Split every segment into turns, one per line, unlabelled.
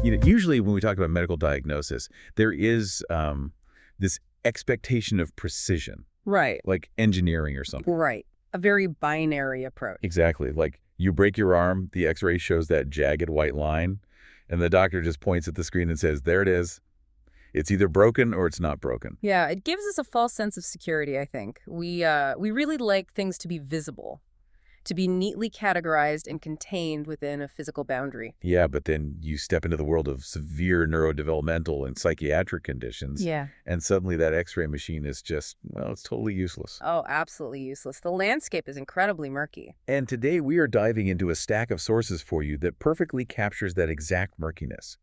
Usually when we talk about medical diagnosis, there is this expectation of precision,
Right.
like engineering or something.
Right. A very binary approach.
Exactly. Like you break your arm, the x-ray shows that jagged white line, and the doctor just points at the screen and says, there it is. It's either broken or it's not broken.
Yeah, it gives us a false sense of security, I think. We really like things to be visible, to be neatly categorized and contained within a physical boundary.
Yeah, but then you step into the world of severe neurodevelopmental and psychiatric conditions,
Yeah.
and suddenly that x-ray machine is just, well, it's totally useless.
Oh, absolutely useless. The landscape is incredibly murky.
And today we are diving into a stack of sources for you that perfectly captures that exact murkiness.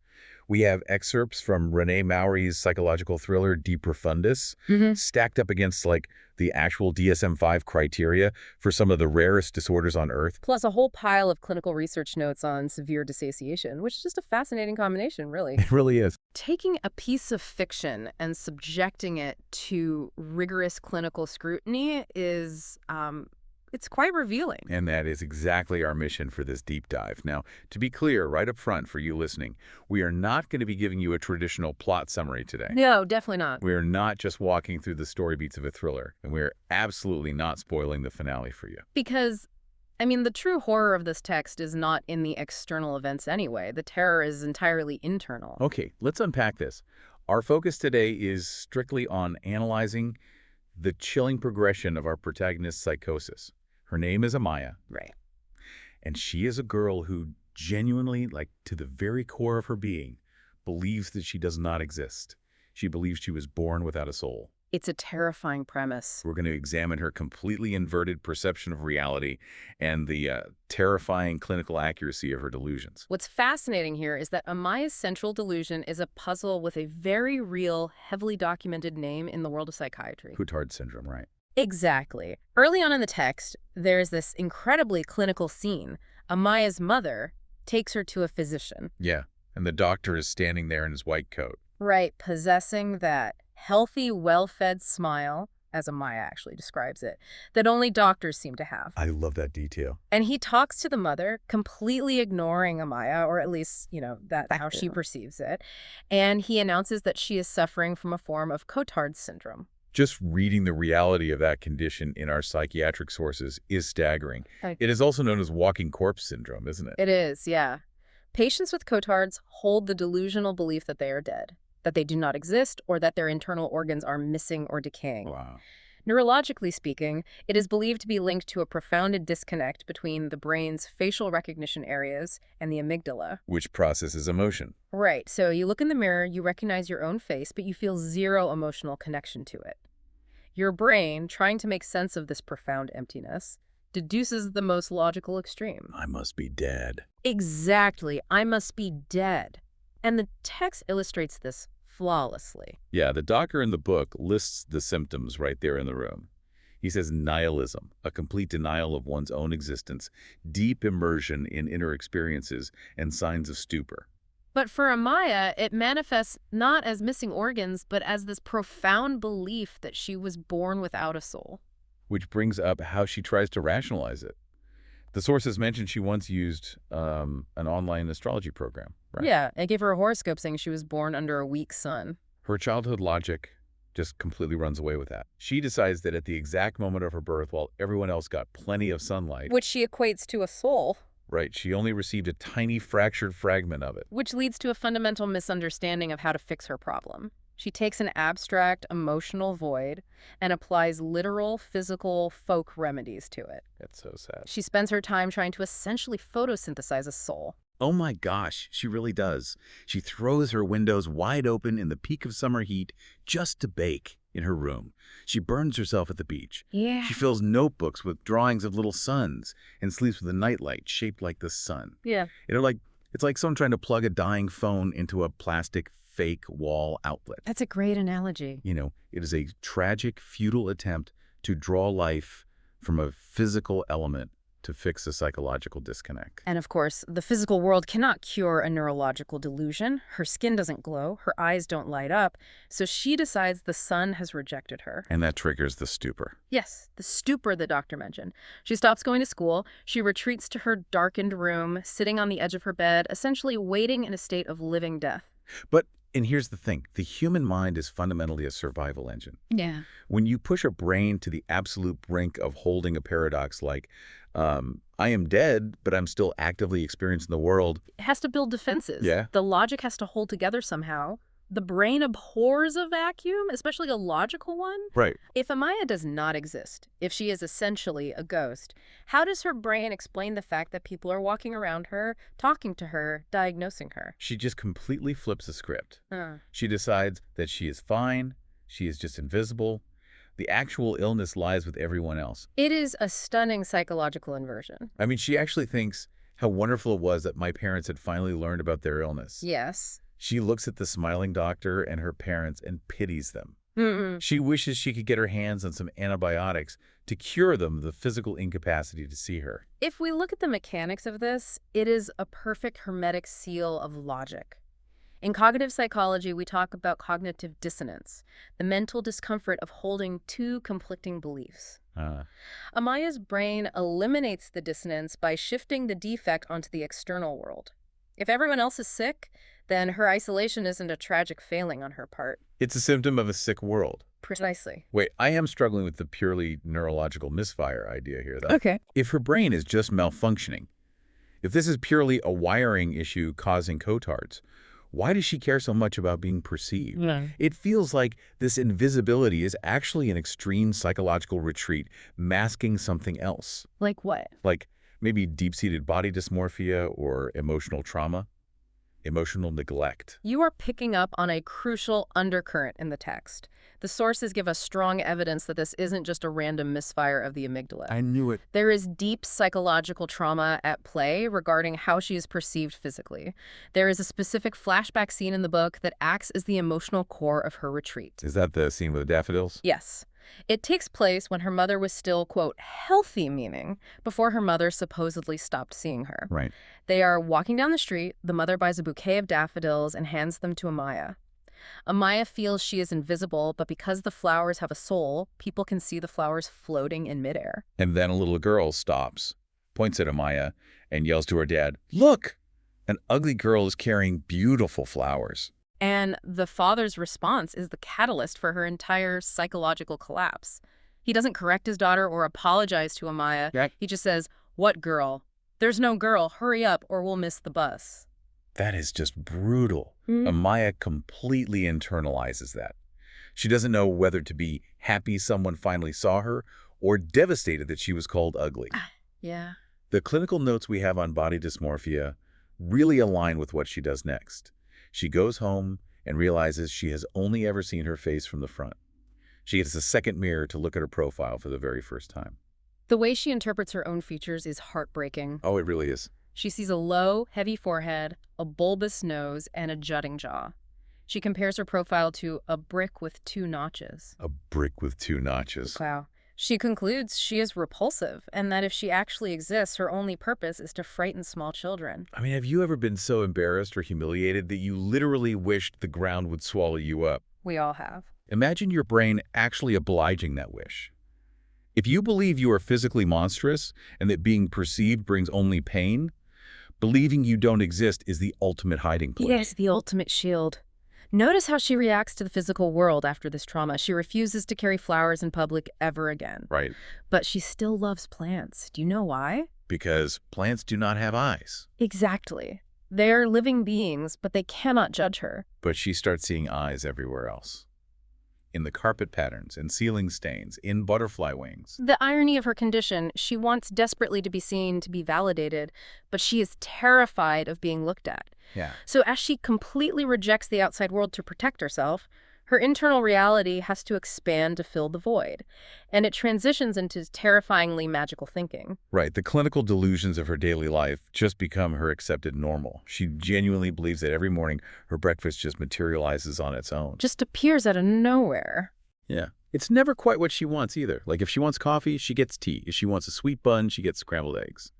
We have excerpts from Renee Maury's psychological thriller Profundis, stacked up against like the actual DSM-5 criteria for some of the rarest disorders on Earth.
Plus a whole pile of clinical research notes on severe dissociation, which is just a fascinating combination, really.
It really is.
Taking a piece of fiction and subjecting it to rigorous clinical scrutiny is, it's quite revealing.
And that is exactly our mission for this deep dive. Now, to be clear, right up front for you listening, we are not going to be giving you a traditional plot summary today.
No, definitely not.
We are not just walking through the story beats of a thriller, and we are absolutely not spoiling the finale for you.
Because, I mean, the true horror of this text is not in the external events anyway. The terror is entirely internal.
Okay, let's unpack this. Our focus today is strictly on analyzing the chilling progression of our protagonist's psychosis. Her name is Amaya.
Right.
And she is a girl who genuinely, like to the very core of her being, believes that she does not exist. She believes she was born without a soul.
It's a terrifying premise.
We're going to examine her completely inverted perception of reality and the terrifying clinical accuracy of her delusions.
What's fascinating here is that Amaya's central delusion is a puzzle with a very real, heavily documented name in the world of psychiatry.
Cotard syndrome, right?
Exactly. Early on in the text, there's this incredibly clinical scene. Amaya's mother takes her to a physician.
Yeah, and the doctor is standing there in his white coat.
Right, possessing that healthy, well-fed smile, as Amaya actually describes it, that only doctors seem to have.
I love that detail.
And he talks to the mother, completely ignoring Amaya, or at least, that's how she perceives it. And he announces that she is suffering from a form of Cotard syndrome.
Just reading the reality of that condition in our psychiatric sources is staggering. It is also known as walking corpse syndrome, isn't it?
It is, yeah. Patients with Cotards hold the delusional belief that they are dead, that they do not exist, or that their internal organs are missing or decaying.
Wow.
Neurologically speaking, it is believed to be linked to a profound disconnect between the brain's facial recognition areas and the amygdala.
Which processes emotion.
Right. So you look in the mirror, you recognize your own face, but you feel zero emotional connection to it. Your brain, trying to make sense of this profound emptiness, deduces the most logical extreme.
I must be dead.
Exactly. I must be dead. And the text illustrates this flawlessly.
Yeah, the doctor in the book lists the symptoms right there in the room. He says nihilism, a complete denial of one's own existence, deep immersion in inner experiences, and signs of stupor.
But for Amaya, it manifests not as missing organs, but as this profound belief that she was born without a soul.
Which brings up how she tries to rationalize it. The sources mentioned she once used an online astrology program, right?
Yeah, it gave her a horoscope saying she was born under a weak sun.
Her childhood logic just completely runs away with that. She decides that at the exact moment of her birth, while everyone else got plenty of sunlight,
which she equates to a soul.
Right, she only received a tiny fractured fragment of it.
Which leads to a fundamental misunderstanding of how to fix her problem. She takes an abstract, emotional void and applies literal, physical, folk remedies to it.
That's so sad.
She spends her time trying to essentially photosynthesize a soul.
Oh my gosh, she really does. She throws her windows wide open in the peak of summer heat just to bake in her room. She burns herself at the beach.
Yeah.
She fills notebooks with drawings of little suns and sleeps with a nightlight shaped like the sun.
Yeah.
It's like someone trying to plug a dying phone into a plastic fake wall outlet.
That's a great analogy.
It is a tragic, futile attempt to draw life from a physical element to fix a psychological disconnect.
And of course, the physical world cannot cure a neurological delusion. Her skin doesn't glow, her eyes don't light up, so she decides the sun has rejected her.
And that triggers the stupor.
Yes, the stupor the doctor mentioned. She stops going to school, she retreats to her darkened room, sitting on the edge of her bed, essentially waiting in a state of living death.
And here's the thing, the human mind is fundamentally a survival engine.
Yeah.
When you push a brain to the absolute brink of holding a paradox like, I am dead, but I'm still actively experiencing the world.
It has to build defenses.
Yeah.
The logic has to hold together somehow. The brain abhors a vacuum, especially a logical one.
Right.
If Amaya does not exist, if she is essentially a ghost, how does her brain explain the fact that people are walking around her, talking to her, diagnosing her?
She just completely flips the script.
Uh.
She decides that she is fine, she is just invisible. The actual illness lies with everyone else.
It is a stunning psychological inversion.
I mean, she actually thinks how wonderful it was that my parents had finally learned about their illness.
Yes.
She looks at the smiling doctor and her parents and pities them.
Mm-mm.
She wishes she could get her hands on some antibiotics to cure them of the physical incapacity to see her.
If we look at the mechanics of this, it is a perfect hermetic seal of logic. In cognitive psychology, we talk about cognitive dissonance, the mental discomfort of holding two conflicting beliefs. Amaya's brain eliminates the dissonance by shifting the defect onto the external world. If everyone else is sick, then her isolation isn't a tragic failing on her part.
It's a symptom of a sick world.
Precisely.
Wait, I am struggling with the purely neurological misfire idea here, though.
Okay.
If her brain is just malfunctioning, if this is purely a wiring issue causing cotards, why does she care so much about being perceived?
Yeah.
It feels like this invisibility is actually an extreme psychological retreat masking something else.
Like what?
Like maybe deep-seated body dysmorphia or emotional trauma, emotional neglect.
You are picking up on a crucial undercurrent in the text. The sources give us strong evidence that this isn't just a random misfire of the amygdala.
I knew it.
There is deep psychological trauma at play regarding how she is perceived physically. There is a specific flashback scene in the book that acts as the emotional core of her retreat.
Is that the scene with the daffodils?
Yes. It takes place when her mother was still, quote, healthy, meaning before her mother supposedly stopped seeing her.
Right.
They are walking down the street. The mother buys a bouquet of daffodils and hands them to Amaya. Amaya feels she is invisible, but because the flowers have a soul, people can see the flowers floating in midair.
And then a little girl stops, points at Amaya, and yells to her dad, "Look! An ugly girl is carrying beautiful flowers."
And the father's response is the catalyst for her entire psychological collapse. He doesn't correct his daughter or apologize to Amaya.
Yeah.
He just says, "What girl? There's no girl. Hurry up or we'll miss the bus."
That is just brutal. Amaya completely internalizes that. She doesn't know whether to be happy someone finally saw her or devastated that she was called ugly.
Yeah.
The clinical notes we have on body dysmorphia really align with what she does next. She goes home and realizes she has only ever seen her face from the front. She gets a second mirror to look at her profile for the very first time.
The way she interprets her own features is heartbreaking.
Oh, it really is.
She sees a low, heavy forehead, a bulbous nose, and a jutting jaw. She compares her profile to a brick with two notches.
A brick with two notches.
Wow. She concludes she is repulsive, and that if she actually exists, her only purpose is to frighten small children.
I mean, have you ever been so embarrassed or humiliated that you literally wished the ground would swallow you up?
We all have.
Imagine your brain actually obliging that wish. If you believe you are physically monstrous and that being perceived brings only pain, believing you don't exist is the ultimate hiding place.
Yes, the ultimate shield. Notice how she reacts to the physical world after this trauma. She refuses to carry flowers in public ever again.
Right.
But she still loves plants. Do you know why?
Because plants do not have eyes.
Exactly. They're living beings, but they cannot judge her.
But she starts seeing eyes everywhere else. In the carpet patterns, in ceiling stains, in butterfly wings.
The irony of her condition, she wants desperately to be seen, to be validated, but she is terrified of being looked at.
Yeah.
So as she completely rejects the outside world to protect herself, her internal reality has to expand to fill the void. And it transitions into terrifyingly magical thinking.
Right. The clinical delusions of her daily life just become her accepted normal. She genuinely believes that every morning her breakfast just materializes on its own.
Just appears out of nowhere.
Yeah. It's never quite what she wants either. Like if she wants coffee, she gets tea. If she wants a sweet bun, she gets scrambled eggs.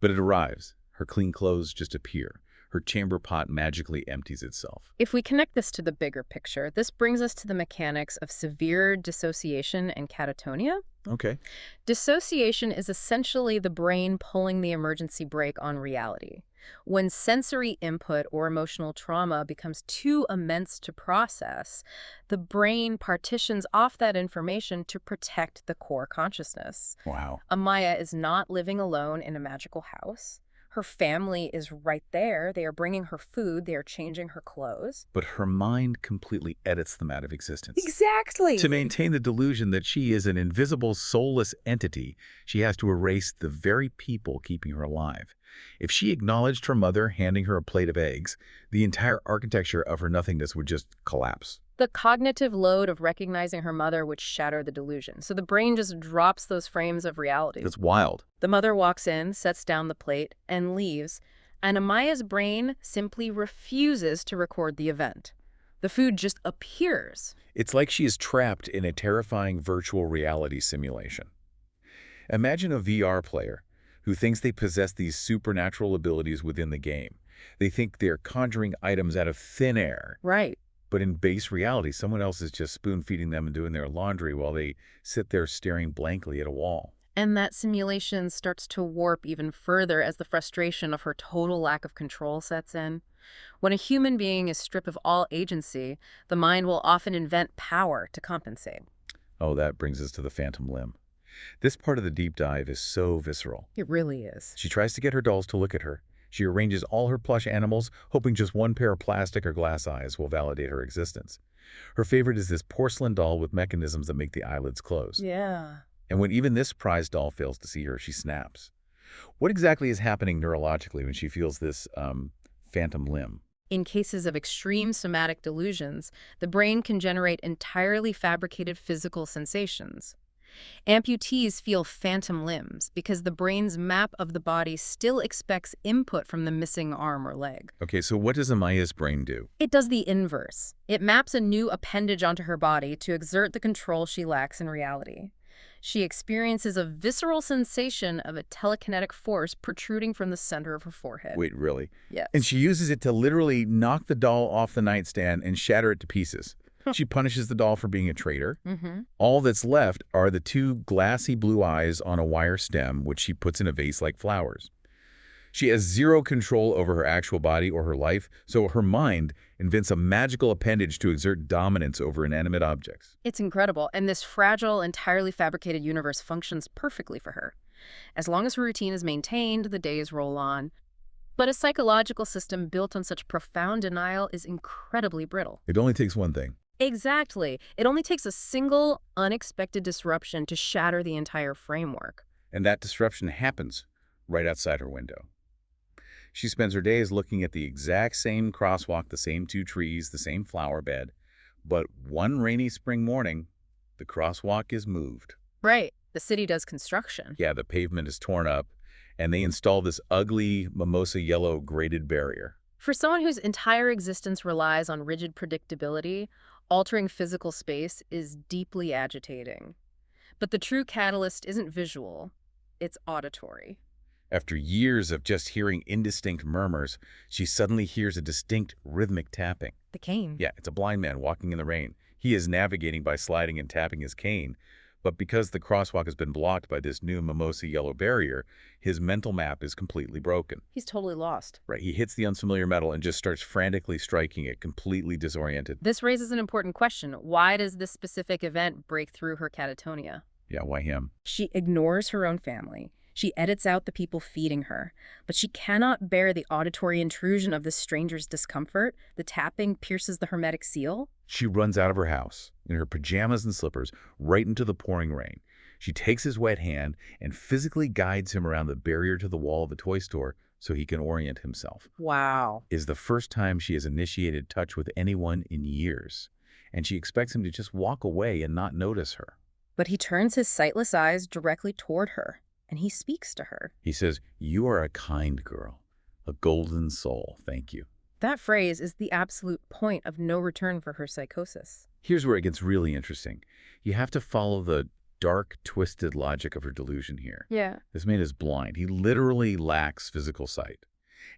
But it arrives. Her clean clothes just appear. Her chamber pot magically empties itself.
If we connect this to the bigger picture, this brings us to the mechanics of severe dissociation and catatonia.
Okay.
Dissociation is essentially the brain pulling the emergency brake on reality. When sensory input or emotional trauma becomes too immense to process, the brain partitions off that information to protect the core consciousness.
Wow.
Amaya is not living alone in a magical house. Her family is right there. They are bringing her food. They are changing her clothes.
But her mind completely edits them out of existence.
Exactly.
To maintain the delusion that she is an invisible, soulless entity, she has to erase the very people keeping her alive. If she acknowledged her mother handing her a plate of eggs, the entire architecture of her nothingness would just collapse.
The cognitive load of recognizing her mother would shatter the delusion. So the brain just drops those frames of reality.
That's wild.
The mother walks in, sets down the plate, and leaves, and Amaya's brain simply refuses to record the event. The food just appears.
It's like she is trapped in a terrifying virtual reality simulation. Imagine a VR player who thinks they possess these supernatural abilities within the game. They think they're conjuring items out of thin air.
Right.
But in base reality, someone else is just spoon-feeding them and doing their laundry while they sit there staring blankly at a wall.
And that simulation starts to warp even further as the frustration of her total lack of control sets in. When a human being is stripped of all agency, the mind will often invent power to compensate.
Oh, that brings us to the phantom limb. This part of the deep dive is so visceral.
It really is.
She tries to get her dolls to look at her. She arranges all her plush animals, hoping just one pair of plastic or glass eyes will validate her existence. Her favorite is this porcelain doll with mechanisms that make the eyelids close.
Yeah.
And when even this prized doll fails to see her, she snaps. What exactly is happening neurologically when she feels this phantom limb?
In cases of extreme somatic delusions, the brain can generate entirely fabricated physical sensations. Amputees feel phantom limbs because the brain's map of the body still expects input from the missing arm or leg.
Okay, so what does Amaya's brain do?
It does the inverse. It maps a new appendage onto her body to exert the control she lacks in reality. She experiences a visceral sensation of a telekinetic force protruding from the center of her forehead.
Wait, really?
Yes.
And she uses it to literally knock the doll off the nightstand and shatter it to pieces. She punishes the doll for being a traitor. All that's left are the two glassy blue eyes on a wire stem, which she puts in a vase like flowers. She has zero control over her actual body or her life, so her mind invents a magical appendage to exert dominance over inanimate objects.
It's incredible, and this fragile, entirely fabricated universe functions perfectly for her. As long as her routine is maintained, the days roll on. But a psychological system built on such profound denial is incredibly brittle.
It only takes one thing.
Exactly. It only takes a single, unexpected disruption to shatter the entire framework.
And that disruption happens right outside her window. She spends her days looking at the exact same crosswalk, the same two trees, the same flower bed. But one rainy spring morning, the crosswalk is moved.
Right. The city does construction.
Yeah, the pavement is torn up, and they install this ugly mimosa yellow graded barrier.
For someone whose entire existence relies on rigid predictability, altering physical space is deeply agitating. But the true catalyst isn't visual, it's auditory.
After years of just hearing indistinct murmurs, she suddenly hears a distinct rhythmic tapping.
The cane.
Yeah, it's a blind man walking in the rain. He is navigating by sliding and tapping his cane, but because the crosswalk has been blocked by this new mimosa yellow barrier, his mental map is completely broken.
He's totally lost.
Right, he hits the unfamiliar metal and just starts frantically striking it, completely disoriented.
This raises an important question. Why does this specific event break through her catatonia?
Yeah, why him?
She ignores her own family. She edits out the people feeding her, but she cannot bear the auditory intrusion of this stranger's discomfort. The tapping pierces the hermetic seal.
She runs out of her house, in her pajamas and slippers, right into the pouring rain. She takes his wet hand and physically guides him around the barrier to the wall of the toy store so he can orient himself.
Wow.
Is the first time she has initiated touch with anyone in years, and she expects him to just walk away and not notice her.
But he turns his sightless eyes directly toward her, and he speaks to her.
He says, "You are a kind girl, a golden soul, thank you."
That phrase is the absolute point of no return for her psychosis.
Here's where it gets really interesting. You have to follow the dark, twisted logic of her delusion here.
Yeah.
This man is blind. He literally lacks physical sight.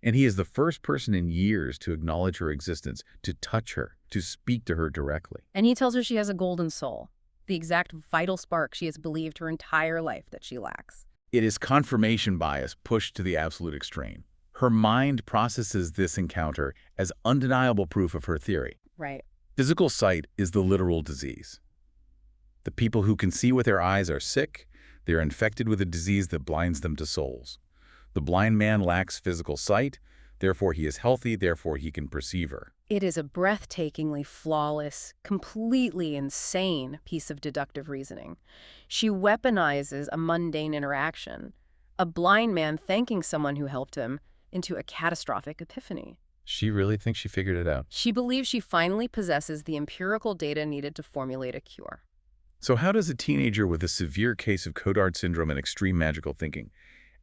And he is the first person in years to acknowledge her existence, to touch her, to speak to her directly.
And he tells her she has a golden soul, the exact vital spark she has believed her entire life that she lacks.
It is confirmation bias pushed to the absolute extreme. Her mind processes this encounter as undeniable proof of her theory.
Right.
Physical sight is the literal disease. The people who can see with their eyes are sick. They are infected with a disease that blinds them to souls. The blind man lacks physical sight, therefore he is healthy, therefore he can perceive her.
It is a breathtakingly flawless, completely insane piece of deductive reasoning. She weaponizes a mundane interaction, a blind man thanking someone who helped him, into a catastrophic epiphany.
She really thinks she figured it out.
She believes she finally possesses the empirical data needed to formulate a cure.
So how does a teenager with a severe case of Cotard syndrome and extreme magical thinking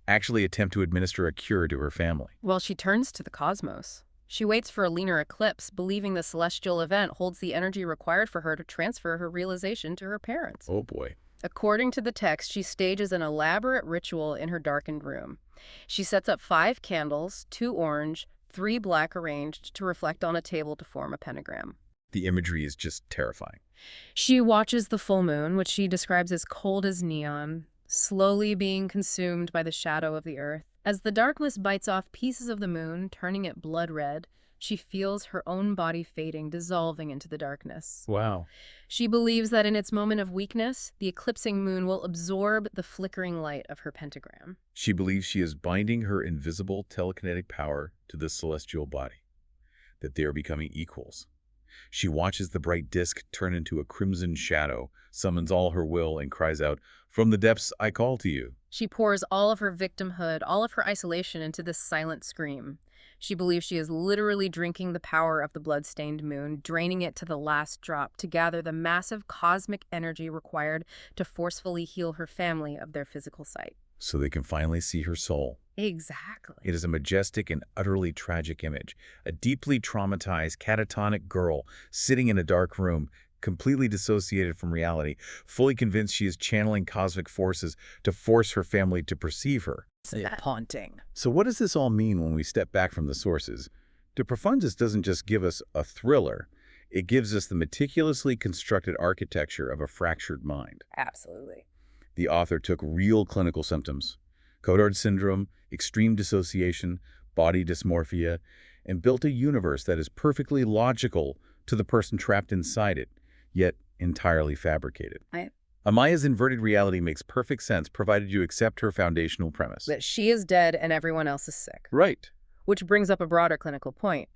actually attempt to administer a cure to her family?
Well, she turns to the cosmos. She waits for a lunar eclipse, believing the celestial event holds the energy required for her to transfer her realization to her parents.
Oh boy.
According to the text, she stages an elaborate ritual in her darkened room. She sets up 5 candles, 2 orange, 3 black arranged to reflect on a table to form a pentagram.
The imagery is just terrifying.
She watches the full moon, which she describes as cold as neon, slowly being consumed by the shadow of the earth. As the darkness bites off pieces of the moon, turning it blood red, she feels her own body fading, dissolving into the darkness.
Wow.
She believes that in its moment of weakness, the eclipsing moon will absorb the flickering light of her pentagram.
She believes she is binding her invisible telekinetic power to the celestial body, that they are becoming equals. She watches the bright disk turn into a crimson shadow, summons all her will, and cries out, "From the depths I call to you."
She pours all of her victimhood, all of her isolation into this silent scream. She believes she is literally drinking the power of the blood-stained moon, draining it to the last drop to gather the massive cosmic energy required to forcefully heal her family of their physical sight.
So they can finally see her soul.
Exactly.
It is a majestic and utterly tragic image. A deeply traumatized, catatonic girl sitting in a dark room, completely dissociated from reality, fully convinced she is channeling cosmic forces to force her family to perceive her.
Haunting.
So what does this all mean when we step back from the sources? De Profundis doesn't just give us a thriller. It gives us the meticulously constructed architecture of a fractured mind.
Absolutely.
The author took real clinical symptoms, Cotard syndrome, extreme dissociation, body dysmorphia, and built a universe that is perfectly logical to the person trapped inside it, yet entirely fabricated. Amaya's inverted reality makes perfect sense provided you accept her foundational premise.
That she is dead and everyone else is sick.
Right.
Which brings up a broader clinical point.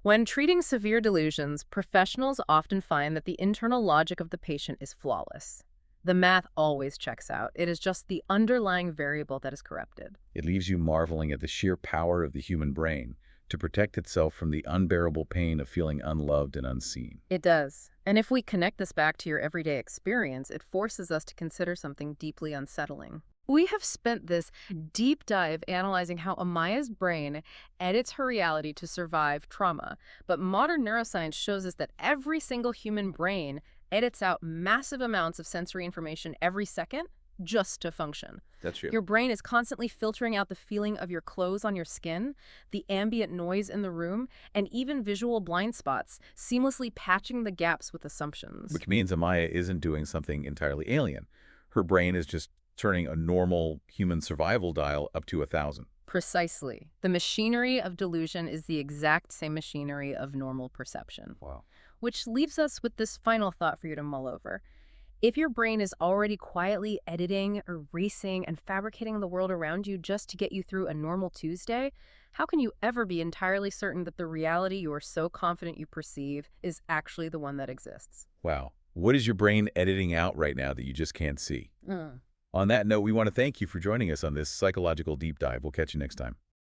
When treating severe delusions, professionals often find that the internal logic of the patient is flawless. The math always checks out. It is just the underlying variable that is corrupted.
It leaves you marveling at the sheer power of the human brain to protect itself from the unbearable pain of feeling unloved and unseen.
It does. And if we connect this back to your everyday experience, it forces us to consider something deeply unsettling. We have spent this deep dive analyzing how Amaya's brain edits her reality to survive trauma, but modern neuroscience shows us that every single human brain edits out massive amounts of sensory information every second just to function.
That's true.
Your brain is constantly filtering out the feeling of your clothes on your skin, the ambient noise in the room, and even visual blind spots, seamlessly patching the gaps with assumptions.
Which means Amaya isn't doing something entirely alien. Her brain is just turning a normal human survival dial up to 1,000.
Precisely. The machinery of delusion is the exact same machinery of normal perception.
Wow.
Which leaves us with this final thought for you to mull over. If your brain is already quietly editing, erasing, and fabricating the world around you just to get you through a normal Tuesday, how can you ever be entirely certain that the reality you are so confident you perceive is actually the one that exists?
Wow. What is your brain editing out right now that you just can't see? On that note, we want to thank you for joining us on this psychological deep dive. We'll catch you next time.